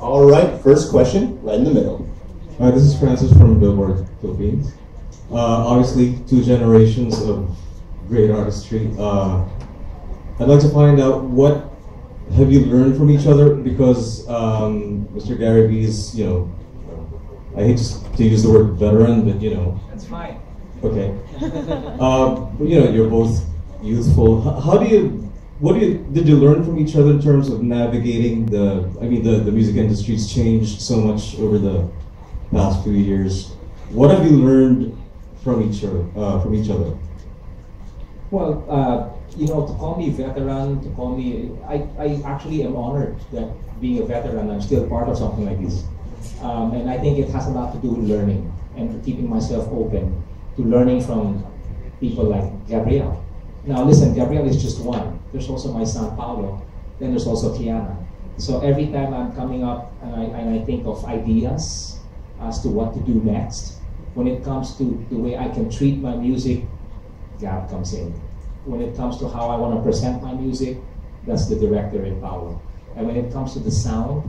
All right, first question, right in the middle. This is Francis from Billboard Philippines. Obviously, two generations of great artistry. I'd like to find out what have you learned from each other, because Mr. Gary V's, I hate to use the word veteran, but That's fine. Okay. You're both youthful. What did you learn from each other in terms of navigating the music industry's changed so much over the past few years. What have you learned from each other? Well, to call me veteran, I actually am honored that being a veteran, I'm still part of something like this. And I think it has a lot to do with learning and keeping myself open to learning from people like Gabriel. Now listen, Gabriel is just one. There's also my son Paolo. Then there's also Kiana. So every time I'm coming up and I think of ideas as to what to do next, when it comes to the way I can treat my music, Gab comes in. When it comes to how I want to present my music, that's the director in Paolo. And when it comes to the sound,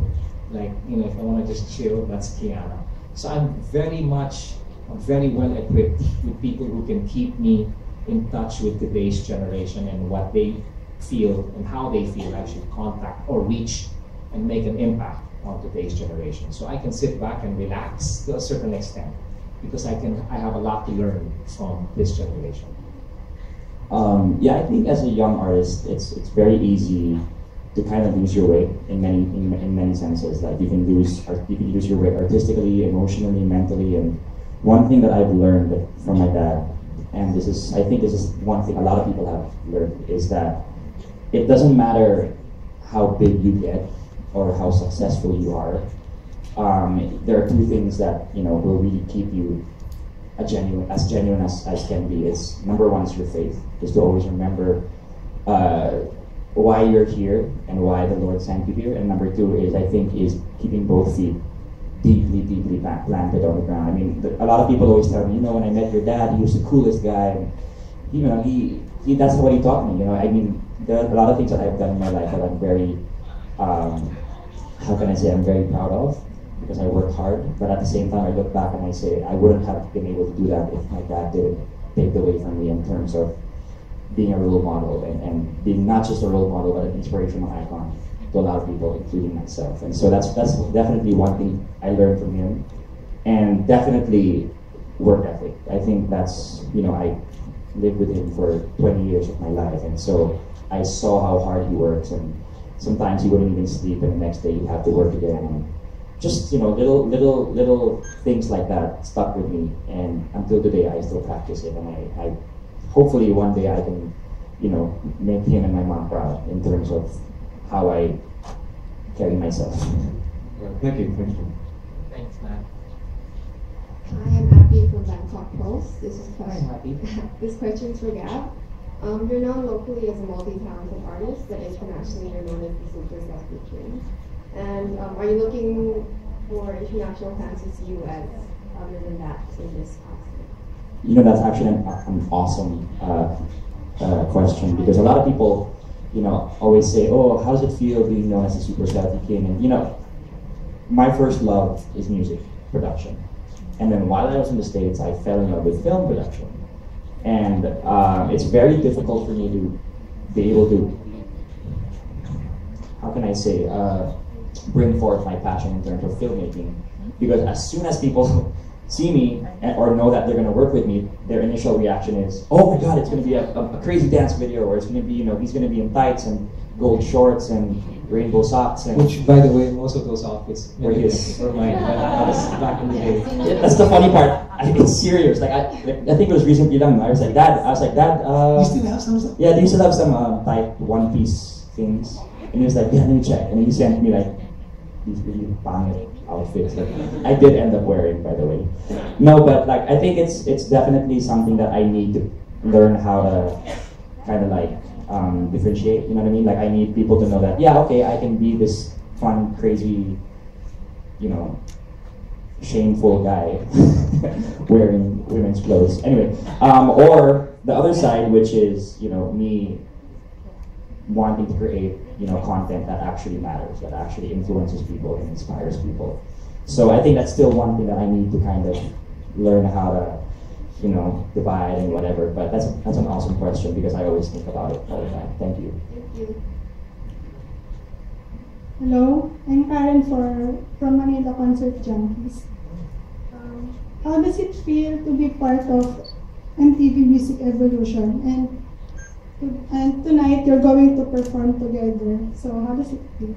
like, if I want to just chill, that's Kiana. So I'm very well equipped with people who can keep me in touch with today's generation and what they feel and how they feel I should contact or reach and make an impact on today's generation. So I can sit back and relax to a certain extent because I have a lot to learn from this generation. Yeah, I think as a young artist, it's very easy to kind of lose your way in many senses. Like you can lose your way artistically, emotionally, mentally. And one thing that I've learned from my dad, and I think this is one thing a lot of people have learned, is that it doesn't matter how big you get or how successful you are. There are two things that will really keep you as genuine as can be. Is number one is your faith, just to always remember why you're here and why the Lord sent you here. And number two is, I think, is keeping both feet deeply planted on the ground. I mean, a lot of people always tell me, when I met your dad, he was the coolest guy. And, he that's what he taught me. I mean, there are a lot of things that I've done in my life that I'm very, how can I say, I'm very proud of, because I worked hard. But at the same time, I look back and I say, I wouldn't have been able to do that if my dad didn't pave the way for me in terms of being a role model and being not just a role model, but an inspirational icon to a lot of people, including myself. And so that's definitely one thing I learned from him. And definitely work ethic. I think that's, I lived with him for 20 years of my life. And so I saw how hard he works, and sometimes he wouldn't even sleep, and the next day he'd have to work again. And just, little things like that stuck with me. And until today, I still practice it. And I hopefully one day I can, make him and my mom proud in terms of how I carry myself. Thank you. Thanks, man. Hi, I'm Abby from Bangkok Post. This is Hi, Abby. This question is for Gab. You're known locally as a multi-talented artist, but internationally you're known as the super celebrity. And are you looking for international fans to see you as other than that in this concert? That's actually an awesome question, because a lot of people, always say, oh, how does it feel being known as a super celebrity king? And my first love is music production. And then while I was in the States, I fell in love with film production. And it's very difficult for me to be able to, how can I say, bring forth my passion in terms of filmmaking. Because as soon as people see me or know that they're going to work with me, their initial reaction is, oh my God, it's going to be a crazy dance video, or it's going to be, he's going to be in tights and gold shorts and rainbow socks. And which, by the way, most of those outfits were his. Were mine. I was back in the day. Yeah, that's the funny part. It's serious. Like I think it was recently done. I was like, Dad. You still have some stuff? Yeah, they used to have some tight one-piece things. And he was like, yeah, let me check. And he sent me like these really pangit outfits that I did end up wearing, by the way. No, but like I think it's definitely something that I need to learn how to kind of differentiate. You know what I mean? Like I need people to know that, yeah, okay, I can be this fun, crazy, shameful guy wearing women's clothes. Anyway, or the other side, which is me wanting to create, content that actually matters, that actually influences people and inspires people. So I think that's still one thing that I need to kind of learn how to, divide and whatever. But that's an awesome question because I always think about it all the time. Thank you. Thank you. Hello, I'm Karen from Manila Concert Junkies. How does it feel to be part of MTV Music Evolution? And tonight you're going to perform together. So how does it feel?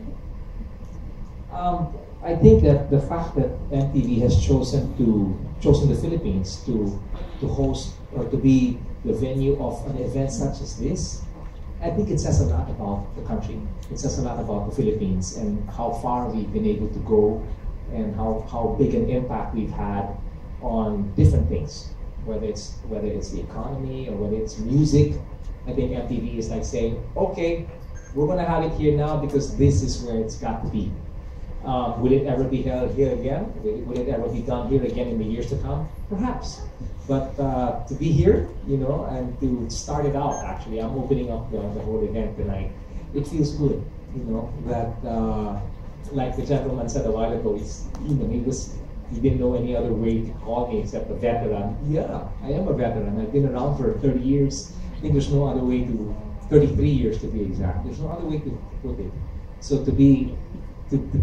I think that the fact that MTV has chosen the Philippines to host or to be the venue of an event such as this, I think it says a lot about the country. It says a lot about the Philippines and how far we've been able to go and how big an impact we've had on different things, whether it's the economy or whether it's music. I think MTV is like saying, okay, we're gonna have it here now because this is where it's got to be. Will it ever be held here again? Will it ever be done here again in the years to come? Perhaps. But to be here, and to start it out, actually, I'm opening up the whole event tonight. It feels good, that like the gentleman said a while ago, he didn't know any other way to call me except a veteran. Yeah, I am a veteran. I've been around for 30 years. I think there's no other way to, 33 years to be exact. There's no other way to put it. So to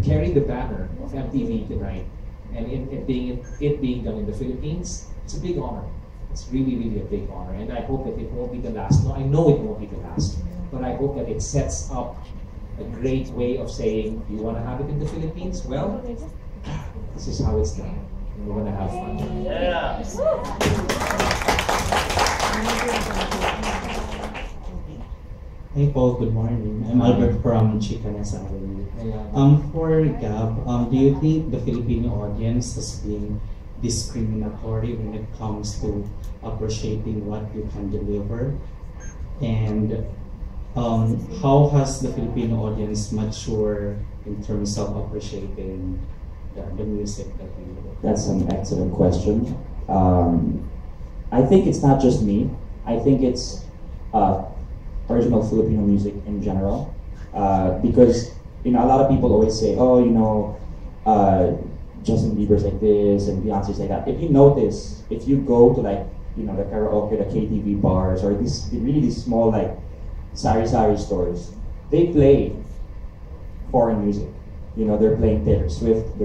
carry the banner of MTV tonight, and it being done in the Philippines, it's a big honor. It's really, really a big honor. And I hope that it won't be the last. No, I know it won't be the last. But I hope that it sets up a great way of saying, you want to have it in the Philippines? Well, this is how it's done. And we're going to have fun. Yeah. Hey Paul, good morning. I'm Albert from Chicanas Avenue. For Gab, do you think the Filipino audience has been discriminatory when it comes to appreciating what you can deliver? And how has the Filipino audience matured in terms of appreciating the music that you do? That's an excellent question. I think it's not just me. I think it's original Filipino music in general, because a lot of people always say, Justin Bieber's like this and Beyonce's like that. If you notice, if you go to the karaoke, the KTV bars, or these small sari-sari stores, they play foreign music. They're playing Taylor Swift,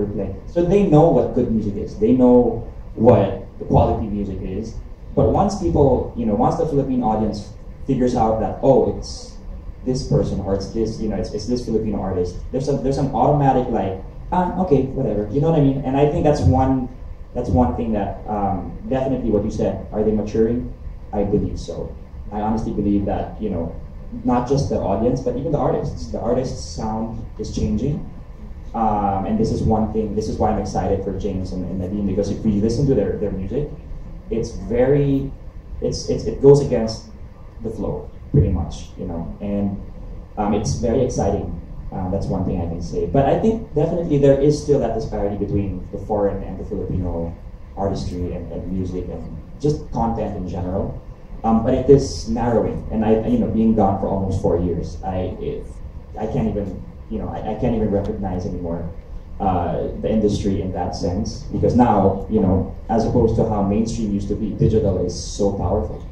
so they know what good music is. They know what the quality music is. But once once the Philippine audience figures out that, it's this person or it's this, it's this Filipino artist, there's an automatic okay, whatever. You know what I mean? And I think that's one thing that definitely what you said. Are they maturing? I believe so. I honestly believe that not just the audience, but even the artists. The artists' sound is changing, and this is one thing. This is why I'm excited for James and Nadine, because if we listen to their music, it goes against the flow pretty much, and it's very exciting. That's one thing I can say. But I think definitely there is still that disparity between the foreign and the Filipino artistry and music and just content in general. But it is narrowing, and being gone for almost 4 years, I can't even I can't even recognize anymore the industry in that sense, because now as opposed to how mainstream used to be, digital is so powerful.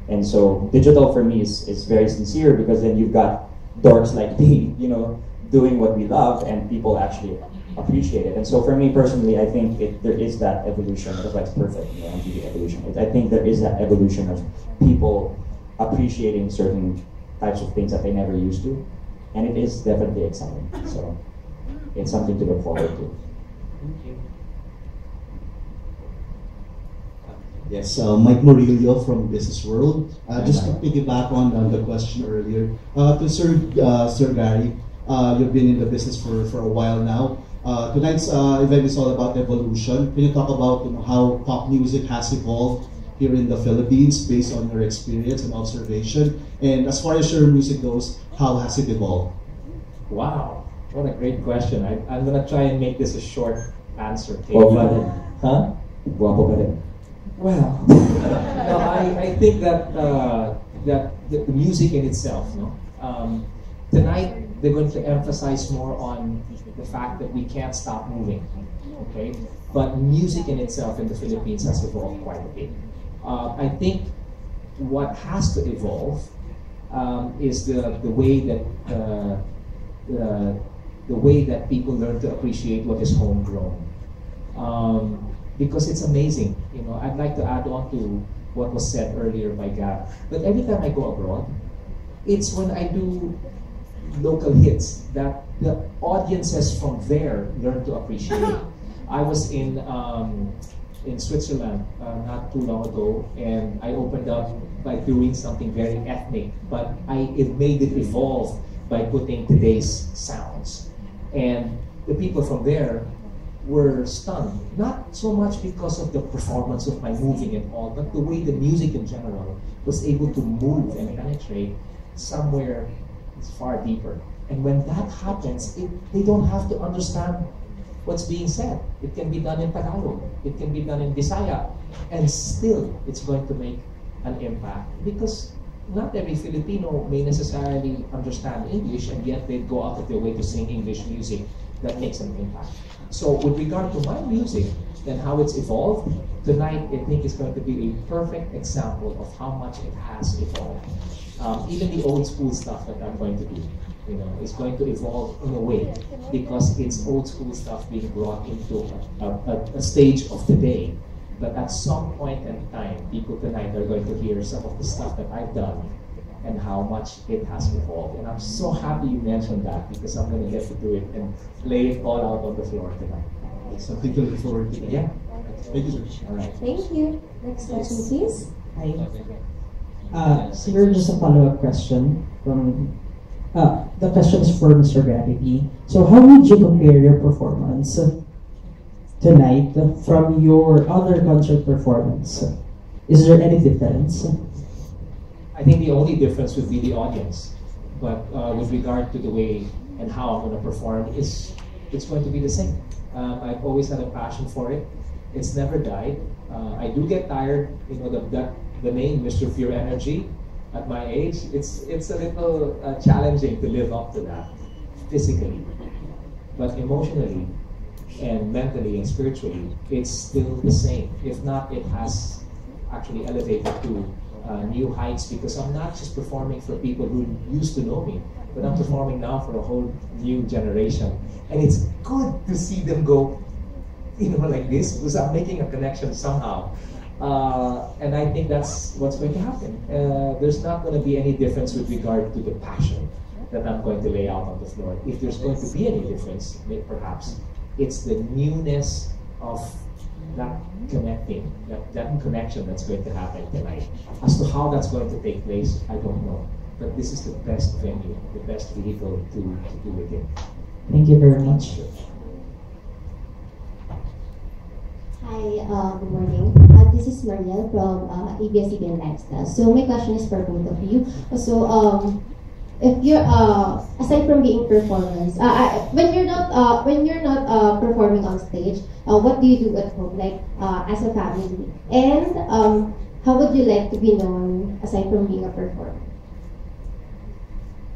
And so digital for me is very sincere, because then you've got dorks like me, doing what we love, and people actually appreciate it. And so for me personally, I think there is that evolution. That's why it's perfect, MTV evolution. I think there is that evolution of people appreciating certain types of things that they never used to, and it is definitely exciting. So it's something to look forward to. Thank you. Yes, Mike Murillo from Business World. Just to piggyback on the question earlier, to Sir Gary, you've been in the business for a while now. Tonight's event is all about evolution. Can you talk about how pop music has evolved here in the Philippines based on your experience and observation? And as far as your music goes, how has it evolved? Wow, what a great question. I'm going to try and make this a short answer. Huh? Guapo pa rin. Well, no, I think that that the music in itself, Tonight, they're going to emphasize more on the fact that we can't stop moving, okay? But music in itself in the Philippines has evolved quite a bit. I think what has to evolve is the way that the way that people learn to appreciate what is homegrown. Because it's amazing, you know. I'd like to add on to what was said earlier by Gab. But every time I go abroad, it's when I do local hits that the audiences from there learn to appreciate. I was in Switzerland not too long ago, and I opened up by doing something very ethnic, but it made it evolve by putting today's sounds. And the people from there were stunned, not so much because of the performance of my moving and all, but the way the music in general was able to move and penetrate somewhere far deeper. And when that happens, they don't have to understand what's being said. It can be done in Tagalog, it can be done in Bisaya, and still it's going to make an impact, because not every Filipino may necessarily understand English, and yet they go out of their way to sing English music that makes an impact. So with regard to my music and how it's evolved, tonight I think is going to be a perfect example of how much it has evolved. Even the old school stuff that I'm going to do, you know, is going to evolve in a way, because it's old school stuff being brought into a stage of today. But at some point in time, people tonight are going to hear some of the stuff that I've done and how much it has evolved. And I'm so happy you mentioned that, because I'm going to get to do it and lay it all out on the floor tonight. Something to look forward to. Yeah. Thank you, sir. All right. Thank you. Next question, please. Hi. Sir, just a follow-up question from the question is for Mr. Gravity. So how would you compare your performance tonight from your other concert performance? Is there any difference? I think the only difference would be the audience. But with regard to the way and how I'm going to perform, it's going to be the same. I've always had a passion for it. It's never died. I do get tired, you know, the name Mr. Pure Energy at my age, it's a little challenging to live up to that physically. But emotionally and mentally and spiritually, it's still the same. If not, it has actually elevated to new heights, because I'm not just performing for people who used to know me, but I'm performing now for a whole new generation. And it's good to see them go, you know, like this, because I'm making a connection somehow. And I think that's what's going to happen. There's not going to be any difference with regard to the passion that I'm going to lay out on the floor. If there's going to be any difference, perhaps, it's the newness of that connecting, that connection that's going to happen tonight. As to how that's going to take place, I don't know. But this is the best venue, the best vehicle to do it in. Thank you very much. Hi, good morning. This is Mariel from ABS-CBN Lifestyle. So my question is for both of you. So, if you're aside from being performers, when you're not performing on stage, what do you do at home, like as a family? And how would you like to be known aside from being a performer?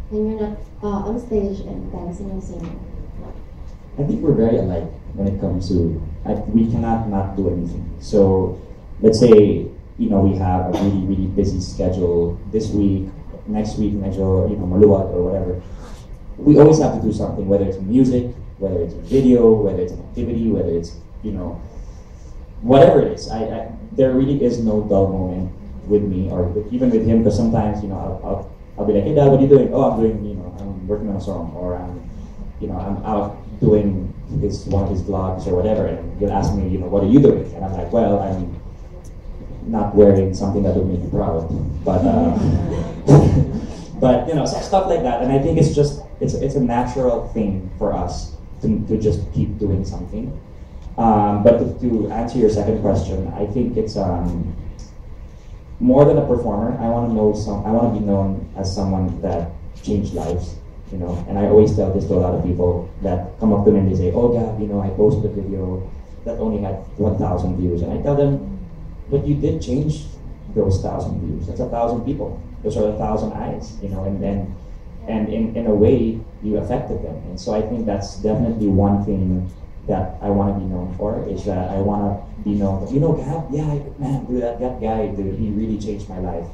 When you're not on stage and dancing and singing. I think we're very alike when it comes to, we cannot not do anything. So let's say, you know, we have a really, really busy schedule this week, next week, medyo, you know, maluwat or whatever. We always have to do something, whether it's music, whether it's video, whether it's an activity, whether it's, you know, whatever it is. There really is no dull moment with me or even with him, because sometimes, you know, I'll be like, hey Dad, what are you doing? Oh, I'm doing, you know, I'm working on a song, or I'm out doing one of his vlogs or whatever, and he'll ask me, you know, what are you doing? And I'm like, well, I'm not wearing something that would make you proud, but but you know, stuff like that. And I think it's just it's a natural thing for us to just keep doing something. But to answer your second question, I think it's more than a performer. I want to be known as someone that changed lives. You know, and I always tell this to a lot of people that come up to me and they say, oh Gab, you know, I posted a video that only had 1,000 views. And I tell them, but you did change those 1,000 views. That's 1,000 people. Those are 1,000 eyes, you know, and then and in a way, you affected them. And so I think that's definitely one thing that I want to be known for, is that I want to be known that, Gab, man, dude, that guy, dude, he really changed my life.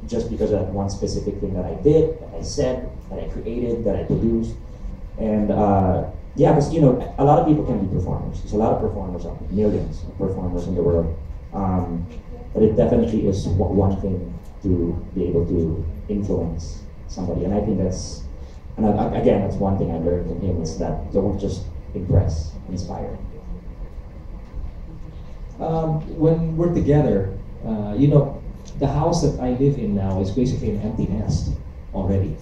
Just because of that one specific thing that I did, that I said, that I created, that I produced. And because a lot of people can be performers. There's a lot of performers out there, millions of performers in the world. But it definitely is one thing to be able to influence somebody. And I think that's one thing I learned from him, is that don't just impress, inspire. When we're together, the house that I live in now is basically an empty nest already.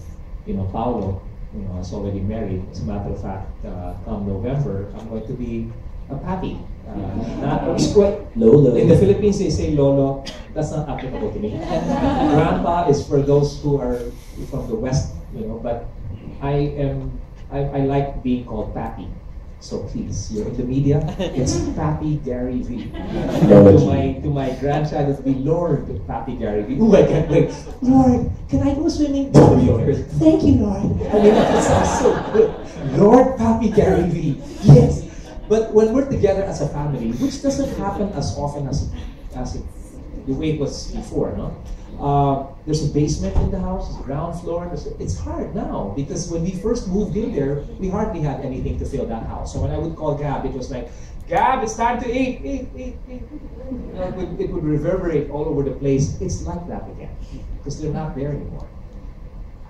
Paolo, is already married. As a matter of fact, come November, I'm going to be a papi. Lolo. In the Philippines, they say lolo. That's not applicable to me. Grandpa is for those who are from the West, but I like being called papi. So please, you're in the media. It's Papi Gary V. to my grandchild, it'll be Lord Papi Gary V. Oh, I can't wait. Lord, can I go swimming? Thank you, Lord. I mean, that sounds so good. Lord Papi Gary V. Yes. But when we're together as a family, which doesn't happen as often as the way it was before, no? There's a basement in the house, there's ground floor. It's hard now, because when we first moved in there, we hardly had anything to fill that house. So when I would call Gab, it was like, Gab, it's time to eat. It would reverberate all over the place. It's like that again, because they're not there anymore.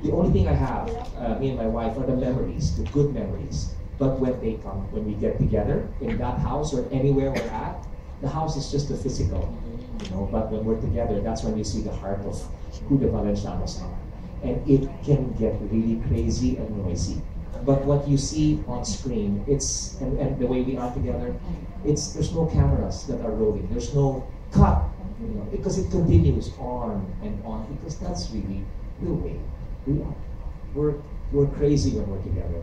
The only thing I have, me and my wife, are the memories, the good memories. But when they come, when we get together in that house or anywhere we're at, the house is just a physical. But when we're together, that's when you see the heart of who the Valencianos are. And it can get really crazy and noisy. But what you see on screen, and the way we are together, there's no cameras that are rolling. There's no cut, because it continues on and on, because that's really the way we are. We're crazy when we're together.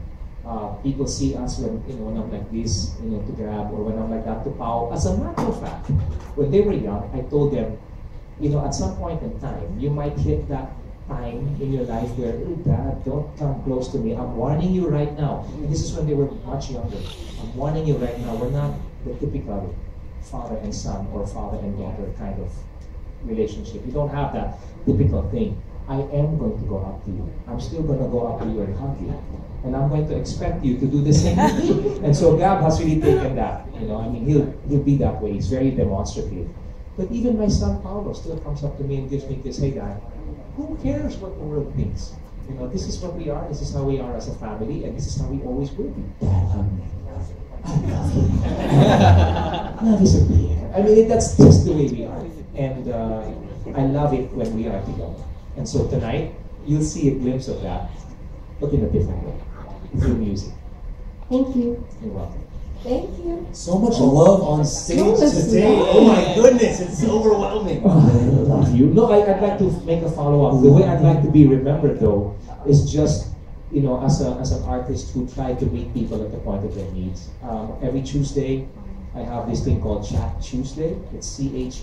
People see us when I'm like this, to Gab, or when I'm like that to Pao. As a matter of fact, when they were young, I told them, at some point in time, you might hit that time in your life where, Dad, don't come close to me. I'm warning you right now. And this is when they were much younger. I'm warning you right now. We're not the typical father and son or father and daughter kind of relationship. You don't have that typical thing. I am going to go up to you. I'm still going to go up to you and hug you. And I'm going to expect you to do the same thing. And so Gab has really taken that. He'll be that way. He's very demonstrative. But even my son Paolo still comes up to me and gives me this, hey Dad, who cares what the world thinks? This is what we are, this is how we are as a family, and this is how we always will be. Dad, hug me. I love you. Love is a prayer. I mean, that's just the way we are. And I love it when we are together. And so tonight, you'll see a glimpse of that, but in a different way. Through music. Thank you. You're welcome. Thank you. So much love on stage today. Oh my goodness, it's overwhelming. I love you. No, I'd like to make a follow-up. The way I'd like to be remembered, though, is just, as an artist who tried to meet people at the point of their needs. Every Tuesday, I have this thing called Chat Tuesday. It's CHOOSEDAY,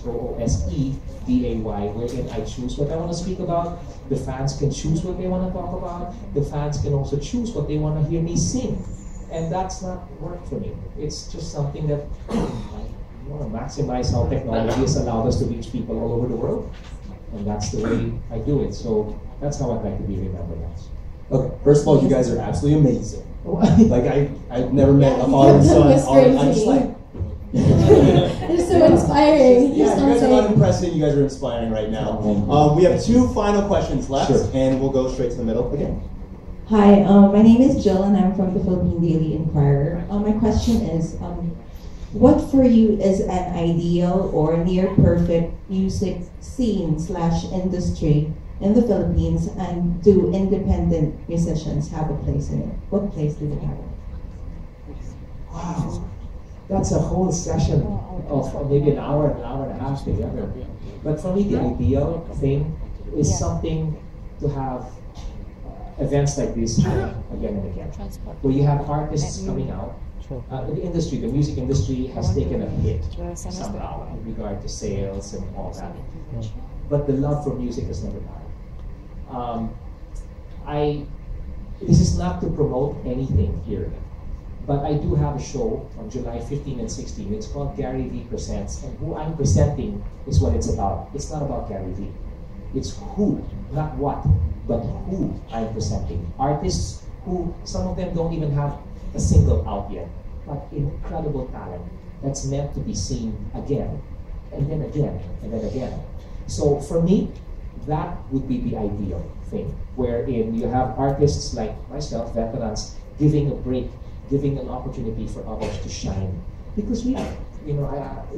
wherein I choose what I want to speak about. The fans can choose what they want to talk about. The fans can also choose what they want to hear me sing. And that's not work for me. It's just something that I want to maximize how technology has allowed us to reach people all over the world. And that's the way I do it. So that's how I'd like to be remembered as. Okay, first of all, you guys are absolutely amazing. Like, I've never met a father and son. I'm just like, it's so inspiring. Yeah, you guys are not impressive. You guys are inspiring right now. We have two final questions left, and we'll go straight to the middle again. Hi, my name is Jill, and I'm from the Philippine Daily Inquirer. My question is, what for you is an ideal or near perfect music scene / industry in the Philippines, and do independent musicians have a place in it? What place do they have? Wow. That's a whole session of maybe an hour and a half together. But for me, the ideal thing is something to have events like this happen again and again, where you have artists coming out. The industry, the music industry, has taken a hit somehow in regard to sales and all that. But the love for music has never died. this is not to promote anything here, but I do have a show on July 15 and 16. It's called Gary V Presents, and who I'm presenting is what it's about. It's not about Gary V. It's who, not what, but who I'm presenting. Artists who, some of them don't even have a single out yet, but incredible talent that's meant to be seen again, and then again, and then again. So for me, that would be the ideal thing, wherein you have artists like myself, veterans, giving a break, giving an opportunity for others to shine. Because we,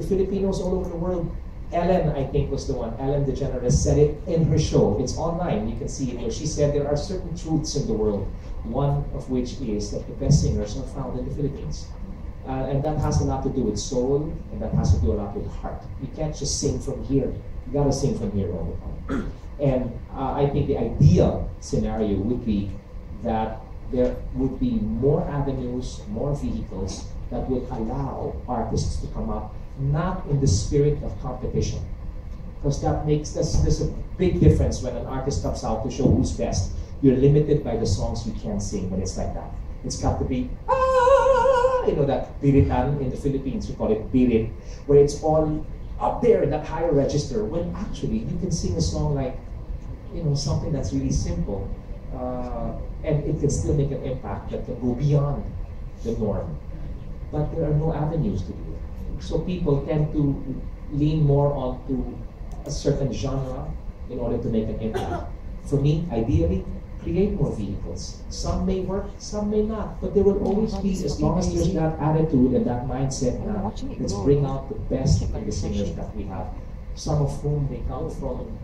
Filipinos all over the world. Ellen, I think, was the one. Ellen DeGeneres said it in her show. It's online. You can see it where she said there are certain truths in the world. One of which is that the best singers are found in the Philippines. And that has a lot to do with soul, and that has to do a lot with heart. You can't just sing from here. You gotta sing from here all the time. And I think the ideal scenario would be that there would be more avenues, more vehicles that would allow artists to come up, not in the spirit of competition. Because there's a big difference when an artist comes out to show who's best. You're limited by the songs you can sing when it's like that. It's got to be, that biritan in the Philippines, we call it birit, where it's all up there in that higher register, when actually you can sing a song like, something that's really simple, and it can still make an impact that can go beyond the norm. But there are no avenues to do it. So people tend to lean more onto a certain genre in order to make an impact. For me, ideally, create more vehicles. Some may work, some may not, but there will always be, as long as there's that attitude and that mindset now, let's bring out the best in the singers that we have, some of whom may come from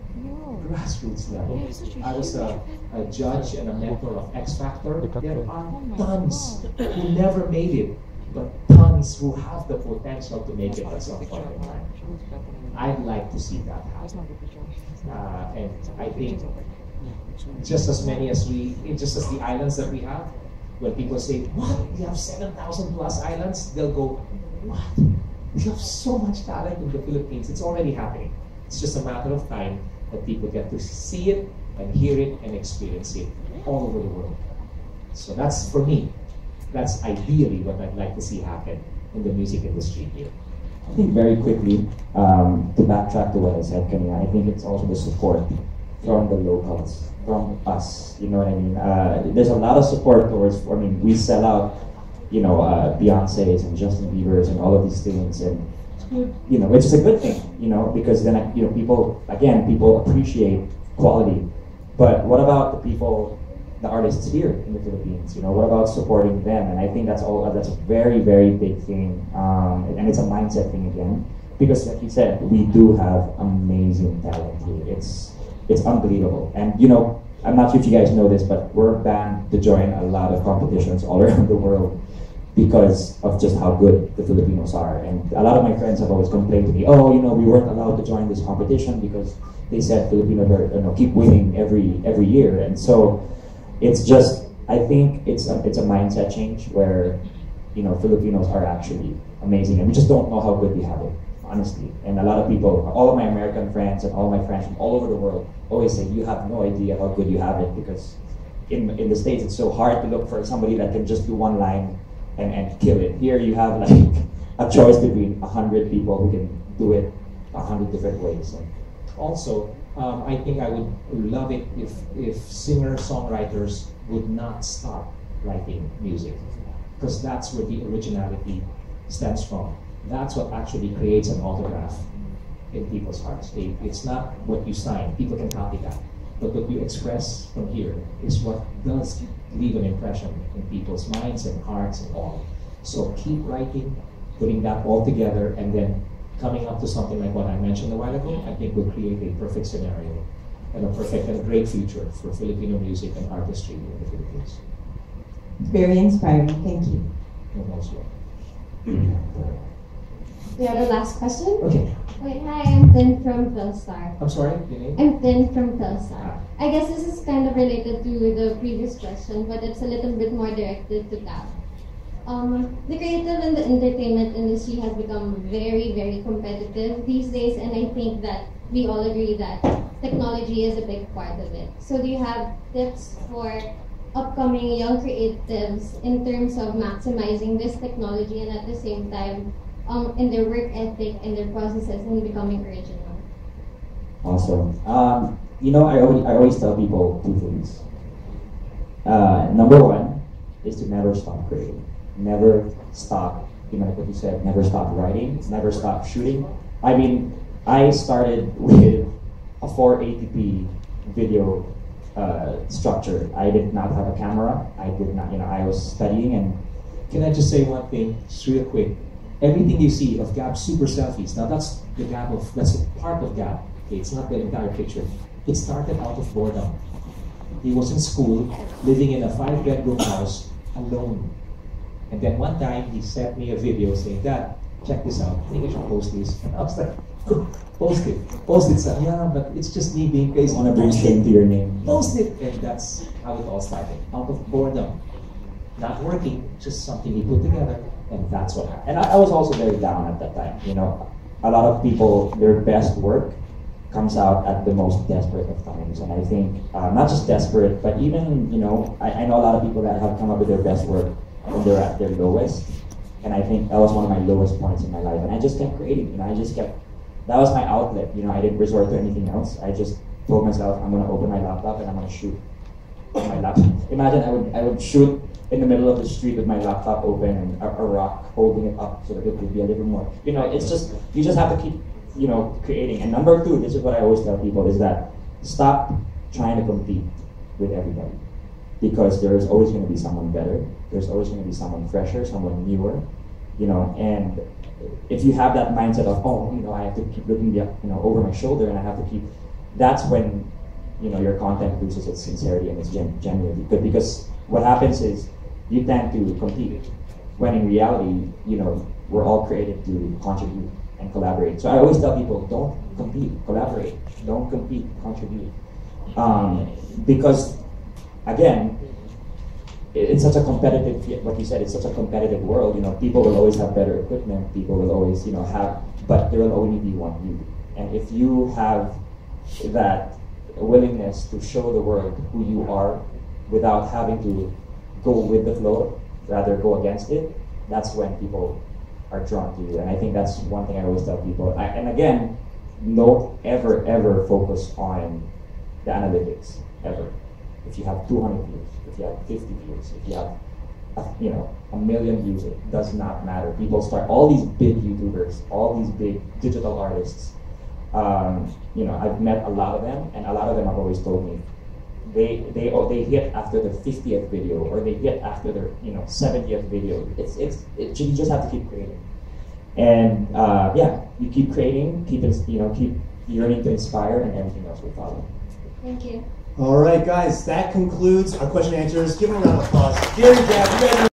grassroots level. I was a judge and a mentor of X Factor. There are tons who never made it, but tons who have the potential to make it at some point in time. I'd like to see that happen. And I think just as the islands that we have, when people say, what, we have 7,000 plus islands, they'll go, what? We have so much talent in the Philippines. It's already happening. It's just a matter of time that people get to see it and hear it and experience it all over the world. So that's, for me, that's ideally what I'd like to see happen in the music industry here. I think very quickly, to backtrack to what I said, Kanya, I think it's also the support from the locals, from us, you know what I mean? There's a lot of support towards, we sell out, Beyonce's and Justin Bieber's and all of these things, and it's just a good thing, because then, people appreciate quality. But what about the artists here in the Philippines? What about supporting them? And I think that's a very, very big thing, and it's a mindset thing again, because like you said, we do have amazing talent here. It's unbelievable. And I'm not sure if you guys know this, but we're banned to join a lot of competitions all around the world because of just how good the Filipinos are. And a lot of my friends have always complained to me, we weren't allowed to join this competition because they said Filipinos are, keep winning every year. And so it's just, I think it's a mindset change where, Filipinos are actually amazing, and we just don't know how good we have it, honestly. And a lot of people, all of my American friends and all my friends from all over the world always say, you have no idea how good you have it, because in the States it's so hard to look for somebody that can just do one line and kill it. Here you have like a choice between 100 people who can do it 100 different ways. And also, I think I would love it if singer-songwriters would not stop writing music, because that's where the originality stems from. That's what actually creates an autograph in people's hearts. It's not what you sign. People can copy that. But what you express from here is what does leave an impression in people's minds and hearts and all. So keep writing, putting that all together, and then coming up to something like what I mentioned a while ago, I think will create a perfect scenario and a great future for Filipino music and artistry in the Philippines. Very inspiring. Thank you. You're most welcome. We have a last question. Okay. Okay, hi, I'm Tin from Philstar. I'm sorry, your name? I'm Tin from Philstar. I guess this is kind of related to the previous question, but it's a little bit more directed to Gab. The creative and the entertainment industry has become very, very competitive these days, and I think that we all agree that technology is a big part of it. So do you have tips for upcoming young creatives in terms of maximizing this technology and at the same time in their work ethic and their processes and becoming original? Awesome. You know, I always tell people two things. Number one is to never stop creating. Never stop, you know, like what you said, never stop writing, never stop shooting. I mean, I started with a 480p video structure. I did not have a camera. I did not, you know, I was studying. And can I just say one thing, just real quick? Everything you see of Gab's super selfies, now that's the Gab of, that's a part of Gab. Okay, it's not the entire picture. It started out of boredom. He was in school, living in a 5-bedroom house, alone. And then one time, he sent me a video saying, Dad, check this out. I think I should post this. And I was like, post it, son. Yeah, but it's just me being crazy. I want to bring shame to your name. Post it. And that's how it all started, out of boredom. Not working, just something he put together, and that's what happened. And I was also very down at that time. You know, a lot of people, their best work comes out at the most desperate of times. And I think, not just desperate, but even, you know, I know a lot of people that have come up with their best work when they're at their lowest. And I think that was one of my lowest points in my life. And I just kept creating, you know, that was my outlet. You know, I didn't resort to anything else. I just told myself, I'm gonna open my laptop and I'm gonna shoot on my laptop. Imagine I would shoot in the middle of the street with my laptop open and a rock holding it up so that it would be a little more. You know, it's just, you just have to keep, you know, creating. And number two, this is what I always tell people, is that stop trying to compete with everybody. Because there is always going to be someone better. There's always going to be someone fresher, someone newer, you know. And if you have that mindset of, oh, you know, I have to keep looking, you know, over my shoulder, and I have to keep, that's when, you know, your content loses its sincerity and its genuinity. Because what happens is you tend to compete, when in reality, you know, we're all created to contribute and collaborate. So I always tell people, don't compete, collaborate. Don't compete, contribute. Because again, it's such a competitive, like you said, it's such a competitive world. You know, people will always have better equipment. People will always, you know, have, but there will only be one you. And if you have that willingness to show the world who you are without having to go with the flow, rather go against it, that's when people are drawn to you. And I think that's one thing I always tell people. And again, don't ever focus on the analytics, ever. If you have 200 views, if you have 50 views, if you have, you know, 1 million views, it does not matter. People start, all these big YouTubers, all these big digital artists, you know, I've met a lot of them, and a lot of them have always told me, they hit after the 50th video, or they hit after their, you know, 70th video. You just have to keep creating. And yeah, you keep creating, keep yearning to inspire, and everything else will follow. Thank you. All right, guys, that concludes our question and answers. Give them a round of applause. Gary, Gab, you guys are